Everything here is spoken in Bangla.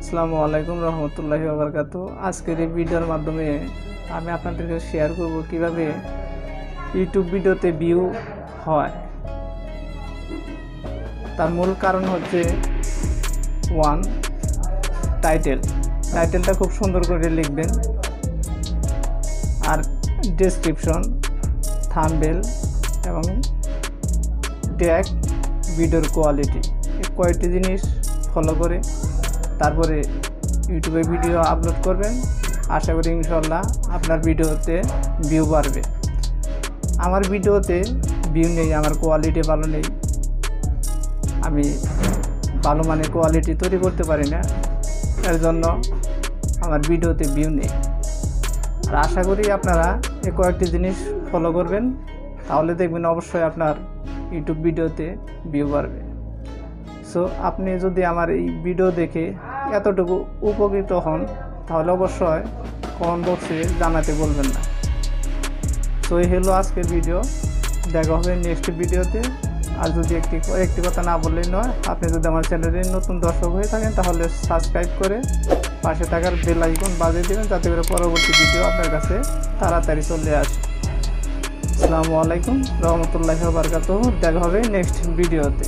আসসালামু আলাইকুম রহমতুল্লাহি ওয়া বারাকাতুহু। আজকের এই ভিডিওর মাধ্যমে আমি আপনাদেরকে শেয়ার করব কিভাবে ইউটিউব ভিডিওতে ভিউ হয়। তার মূল কারণ হচ্ছে টাইটেলটা খুব সুন্দর করে লিখবেন, আর ডেসক্রিপশন, থাম্বনেল এবং ট্যাগ, ভিডিওর কোয়ালিটি, এই কয়েকটি জিনিস ফলো করে তারপরে ইউটিউবে ভিডিও আপলোড করবেন। আশা করি ইনশাল্লাহ আপনার ভিডিওতে ভিউ বাড়বে। আমার ভিডিওতে ভিউ নেই, আমার কোয়ালিটি ভালো নেই, আমি ভালো মানের কোয়ালিটি তৈরি করতে পারি না, এর জন্য আমার ভিডিওতে ভিউ নেই। আর আশা করি আপনারা এই কয়েকটি জিনিস ফলো করবেন, তাহলে দেখবেন অবশ্যই আপনার ইউটিউব ভিডিওতে ভিউ বাড়বে। সো আপনি যদি আমার এই ভিডিও দেখে এতটুকু উপকৃত হন তাহলে অবশ্যই কমেন্ট বক্সে জানাতে বলবেন না। সো এই হলো আজকের ভিডিও, দেখা হবে নেক্সট ভিডিওতে। আর যদি একটি কথা না বললেই নয়, আপনি যদি আমার চ্যানেলের নতুন দর্শক হয়ে থাকেন তাহলে সাবস্ক্রাইব করে পাশে থাকার বেল আইকন বাজিয়ে দেবেন, যাতে করে পরবর্তী ভিডিও আপনার কাছে তাড়াতাড়ি চলে আসে। আসসালামু আলাইকুম রহমতুল্লাহি ওয়া বারাকাতুহু। দেখা হবে নেক্সট ভিডিওতে।